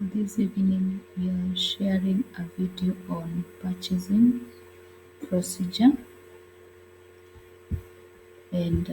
This evening we are sharing a video on purchasing procedure, and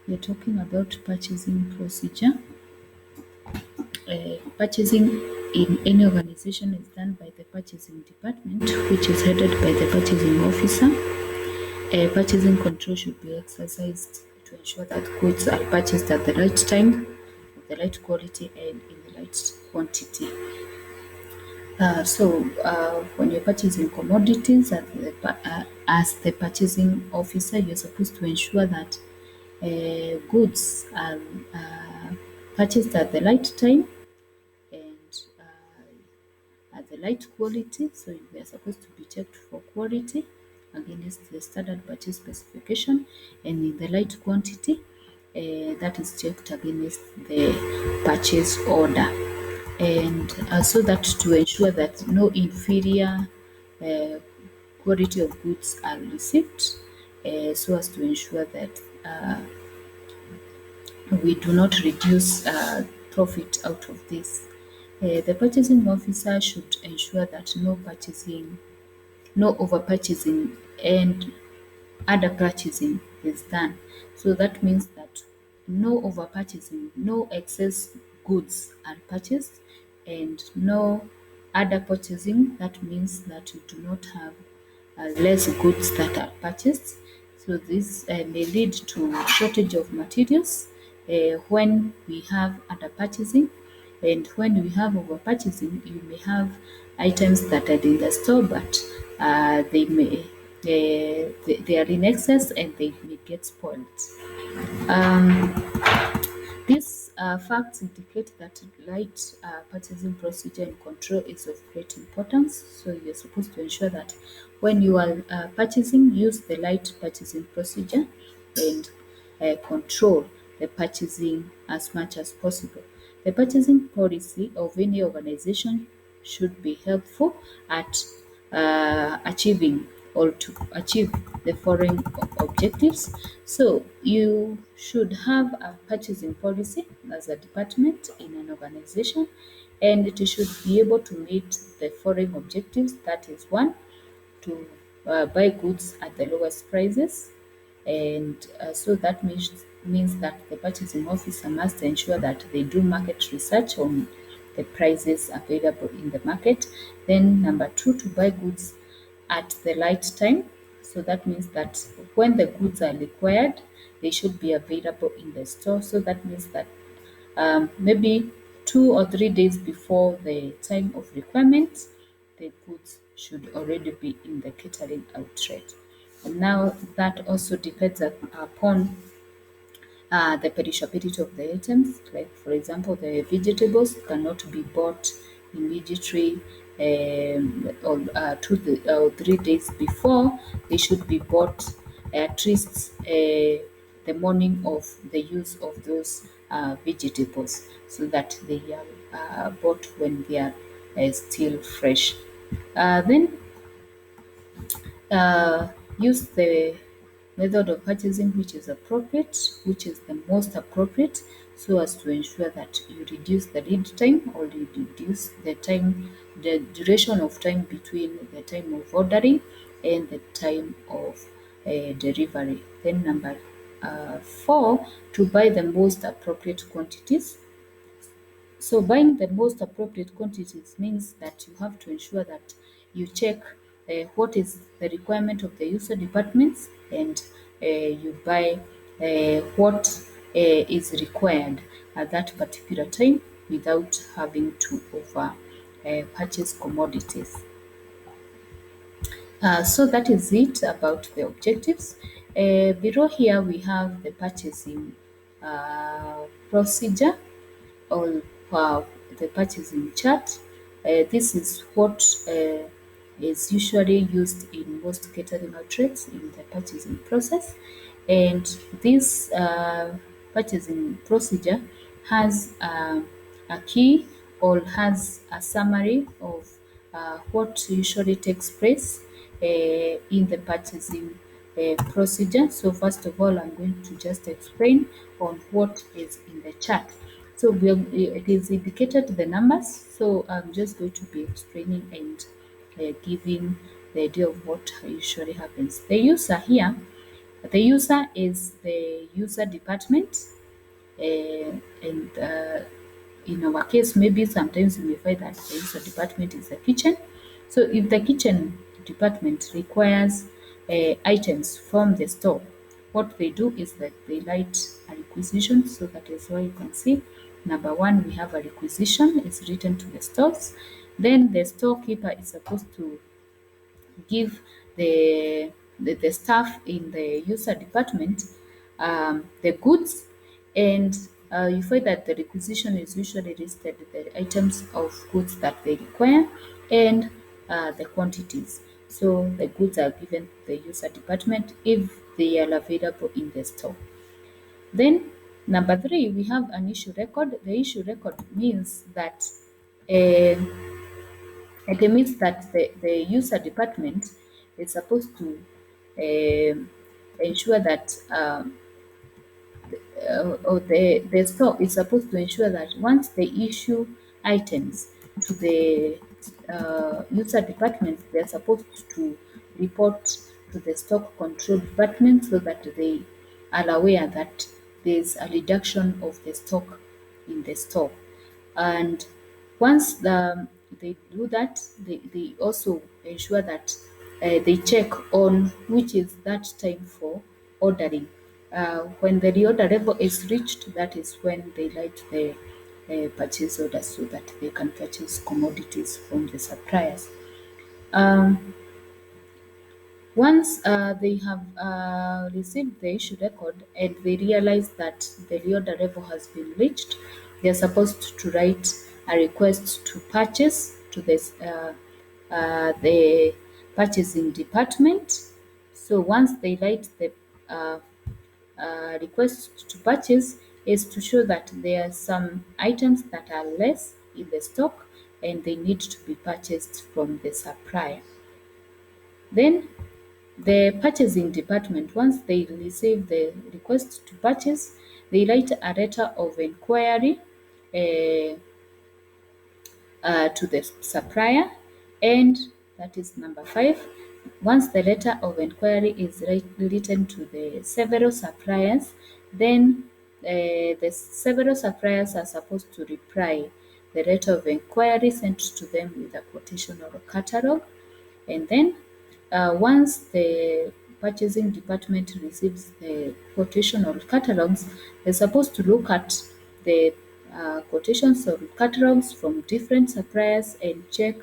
we're talking about purchasing procedure. Purchasing in any organization is done by the purchasing department, which is headed by the purchasing officer. Purchasing control should be exercised to ensure that goods are purchased at the right time, of the right quality, and in the right quantity. When you're purchasing commodities as the purchasing officer, you're supposed to ensure that goods are purchased at the right time and at the right quality. So they are supposed to be checked for quality against the standard purchase specification and in the right quantity. That is checked against the purchase order, and so that to ensure that no inferior uh, quality of goods are received, so as to ensure that we do not reduce profit out of this. The purchasing officer should ensure that no over purchasing and under purchasing is done. So that means that no over purchasing, no excess goods are purchased, and no under purchasing. That means that you do not have less goods that are purchased. So this may lead to shortage of materials when we have under purchasing, and when we have over purchasing, you may have items that are in the store, but they are in excess and they may get spoiled. Um, these facts indicate that right purchasing procedure and control is of great importance. So you're supposed to ensure that when you are purchasing, use the right purchasing procedure and control the purchasing as much as possible. The purchasing policy of any organization should be helpful at achieving or to achieve the following objectives. So you should have a purchasing policy as a department in an organization, and it should be able to meet the following objectives. That is one, to buy goods at the lowest prices, and so that means that the purchasing officer must ensure that they do market research on the prices available in the market. Then number two, to buy goods at the right time. So that means that when the goods are required, they should be available in the store. So that means that maybe 2 or 3 days before the time of requirement, the goods should already be in the catering outlet. And now that also depends upon the perishability of the items. Like for example, the vegetables cannot be bought immediately or 2 or 3 days before. They should be bought at least the morning of the use of those vegetables, so that they are bought when they are still fresh. Then use the method of purchasing which is the most appropriate, so as to ensure that you reduce the lead time or you reduce the duration of time between the time of ordering and the time of delivery. Then number four, to buy the most appropriate quantities. So buying the most appropriate quantities means that you have to ensure that you check what is the requirement of the user departments, and you buy what is required at that particular time without having to over purchase commodities. So that is it about the objectives. Below here we have the purchasing procedure or the purchasing chart. This is what is usually used in most catering outlets in the purchasing process. And this purchasing procedure has a key or has a summary of what usually takes place in the purchasing procedure. So first of all, I'm going to just explain on what is in the chart. So it is indicated the numbers. So I'm just going to be explaining and giving the idea of what usually happens. The user here, the user is the user department, and in our case, maybe sometimes you may find that the user department is the kitchen. So if the kitchen department requires items from the store, what they do is that they write a requisition. So that is why you can see number one, we have a requisition, it's written to the stores. Then the storekeeper is supposed to give the staff in the user department the goods, and you find that the requisition is usually listed the items of goods that they require and the quantities. So the goods are given to the user department if they are available in the store. Then number three, we have an issue record. The issue record means that uh, it means that the user department is supposed to ensure that or the store is supposed to ensure that once they issue items to the user department, they're supposed to report to the stock control department so that they are aware that there's a reduction of the stock in the store. And once they do that, they also ensure that they check on which is that time for ordering. When the reorder level is reached, that is when they write the purchase order so that they can purchase commodities from the suppliers. Um, Once they have received the issue record and they realize that the reorder level has been reached, they are supposed to write a request to purchase to the purchasing department. So once they write the uh, request to purchase, is to show that there are some items that are less in the stock and they need to be purchased from the supplier. Then the purchasing department, once they receive the request to purchase, they write a letter of inquiry uh, to the supplier, and that is number five. Once the letter of inquiry is written to the several suppliers, then the several suppliers are supposed to reply the letter of inquiry sent to them with a quotation or a catalog. And then once the purchasing department receives the quotation or catalogs, they're supposed to look at the quotations or catalogs from different suppliers and check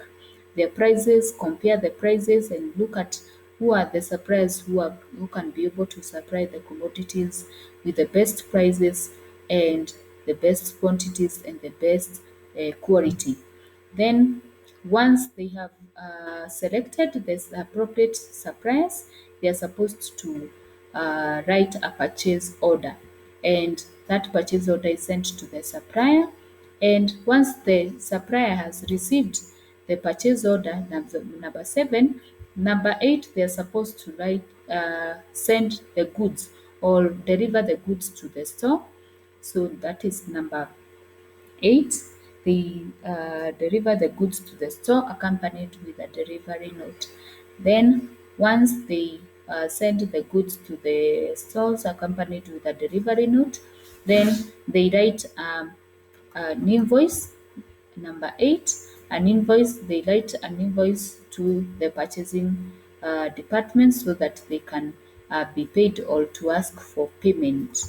their prices, compare the prices, and look at who are the suppliers who can be able to supply the commodities with the best prices and the best quantities and the best quality. Then once they have selected the appropriate suppliers, they are supposed to write a purchase order, and that purchase order is sent to the supplier. And once the supplier has received the purchase order, number seven, number eight, they are supposed to send the goods or deliver the goods to the store. So that is number 8. They deliver the goods to the store accompanied with a delivery note. Then once they send the goods to the stores accompanied with a delivery note, then they write an invoice. Number 8, an invoice. They write an invoice to the purchasing department so that they can be paid or to ask for payment.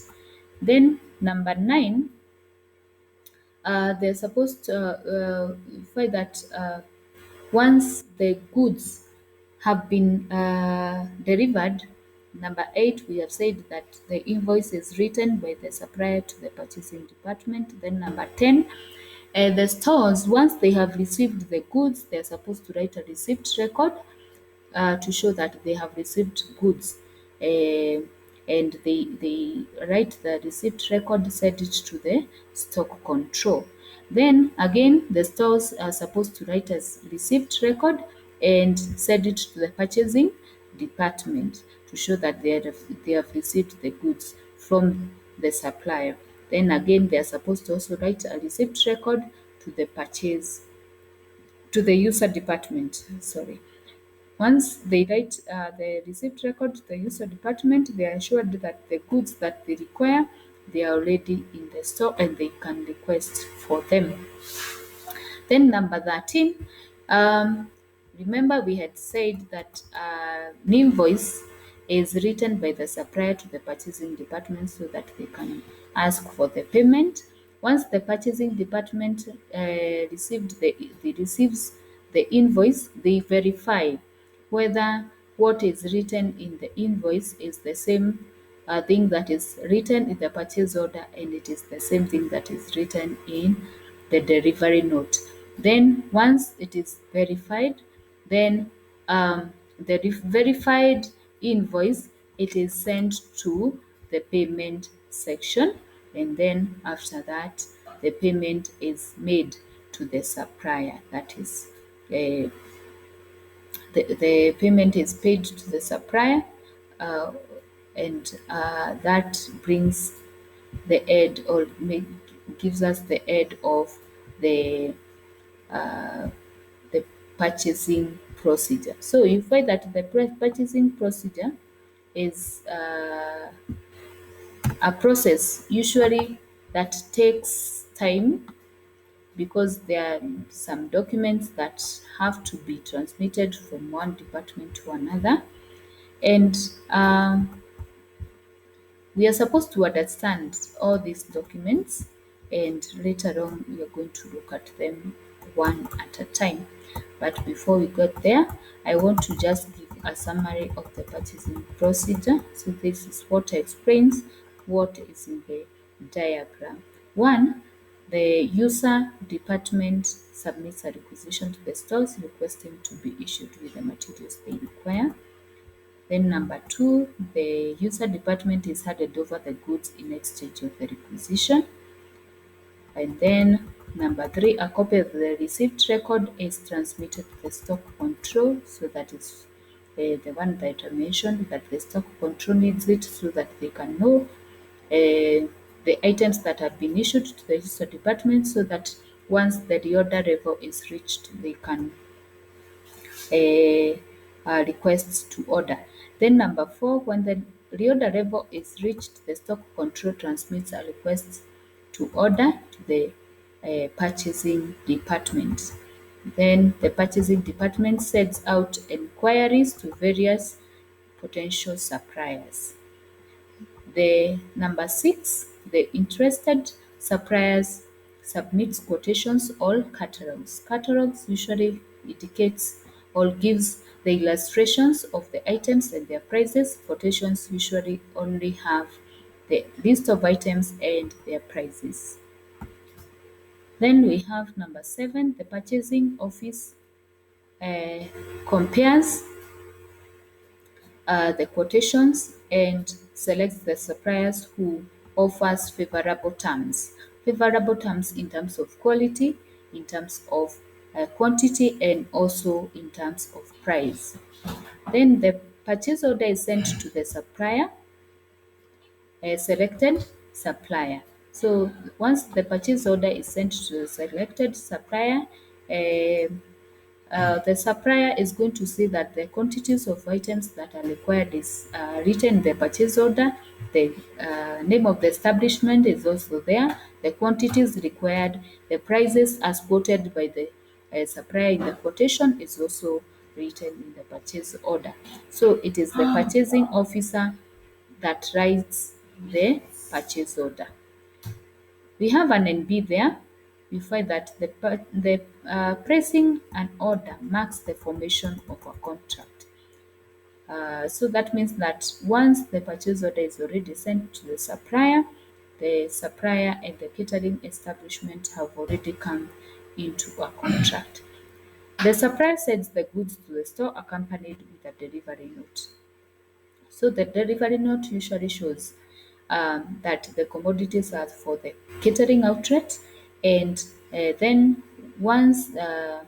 Then number 9, they're supposed to find that once the goods have been delivered, number 8, we have said that the invoice is written by the supplier to the purchasing department. Then number 10, the stores, once they have received the goods, they're supposed to write a receipt record to show that they have received goods. And they write the receipt record, send it to the stock control. Then again, the stores are supposed to write a receipt record and send it to the purchasing department to show that they have received the goods from the supplier. Then again, they are supposed to also write a receipt record to the purchase to the user department. Sorry. Once they write the receipt record to the user department, they are assured that the goods that they require, they are already in the store and they can request for them. Then number 13, remember we had said that an invoice is written by the supplier to the purchasing department so that they can ask for the payment. Once the purchasing department receives the invoice, they verify whether what is written in the invoice is the same thing that is written in the purchase order, and it is the same thing that is written in the delivery note. Then once it is verified, then the verified invoice, it is sent to the payment section, and then after that the payment is made to the supplier. That is the payment is paid to the supplier, uh, and that brings the head, or gives us the head of the the purchasing procedure. So you find that the purchasing procedure is a process usually that takes time, because there are some documents that have to be transmitted from one department to another, and we are supposed to understand all these documents, and later on we are going to look at them one at a time. But before we get there, I want to just give a summary of the purchasing procedure. So this is what explains what is in the diagram. One, the user department submits a requisition to the stores requesting to be issued with the materials they require. Then number two, the user department is handed over the goods in exchange of the requisition. And then number three, a copy of the receipt record is transmitted to the stock control. So that is the one that I mentioned, that the stock control needs it so that they can know the items that have been issued to the user department, so that once the reorder level is reached, they can requests to order. Then number four, when the reorder level is reached, the stock control transmits a request to order to the purchasing department. Then the purchasing department sends out inquiries to various potential suppliers. The number six, the interested suppliers submits quotations or catalogs. Catalogs usually indicates or gives the illustrations of the items and their prices. Quotations usually only have the list of items and their prices. Then we have number seven, the purchasing office uh, compares the quotations and selects the suppliers who offers favorable terms. Favorable terms in terms of quality, in terms of quantity, and also in terms of price. Then the purchase order is sent to the supplier, a selected supplier. So once the purchase order is sent to the selected supplier, um the supplier is going to see that the quantities of items that are required is written in the purchase order. The name of the establishment is also there. The quantities required, the prices as quoted by the supplier in the quotation is also written in the purchase order. So it is the purchasing officer that writes the purchase order. We have an NB there. We find that the pressing an order marks the formation of a contract. So that means that once the purchase order is already sent to the supplier and the catering establishment have already come into a contract. The supplier sends the goods to the store accompanied with a delivery note. So the delivery note usually shows that the commodities are for the catering outlet, and then once the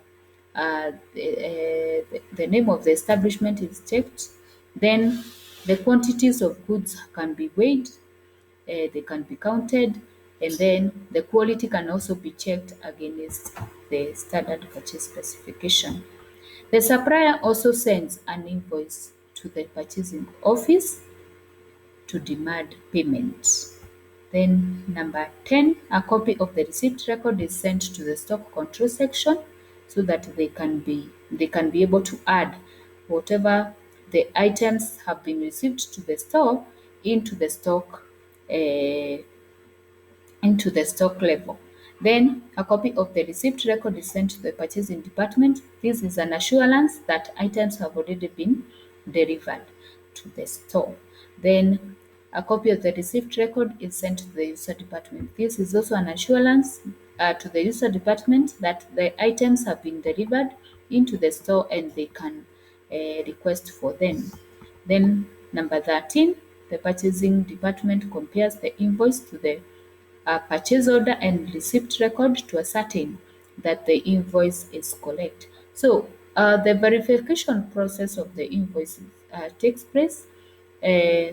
name of the establishment is checked, then the quantities of goods can be weighed, they can be counted, And then the quality can also be checked against the standard purchase specification. The supplier also sends an invoice to the purchasing office to demand payment. Then number 10, a copy of the receipt record is sent to the stock control section so that they can be able to add whatever the items have been received to the store into the stock uh, into the stock level. Then a copy of the receipt record is sent to the purchasing department. This is an assurance that items have already been delivered to the store. Then a copy of the receipt record is sent to the user department. This is also an assurance to the user department that the items have been delivered into the store and they can request for them. Then number 13, the purchasing department compares the invoice to the purchase order and receipt record to ascertain that the invoice is correct. So the verification process of the invoice takes place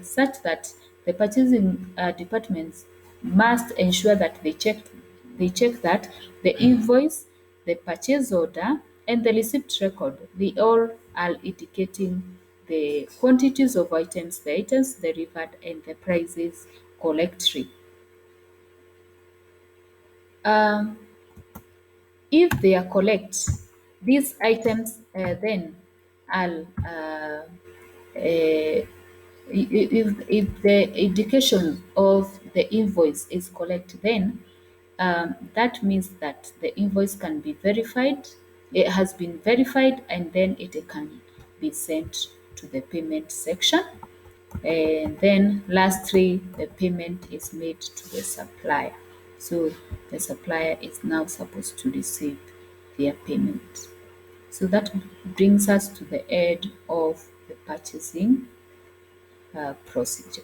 such that the purchasing departments must ensure that they check that the invoice, the purchase order, and the receipt record, they all are indicating the quantities of items, the items delivered, and the prices correctly. Um, if they are correct, these items then are if the indication of the invoice is correct, then that means that the invoice can be verified. It has been verified, and then it can be sent to the payment section. And then lastly, the payment is made to the supplier. So the supplier is now supposed to receive their payment. So that brings us to the end of the purchasing procedure.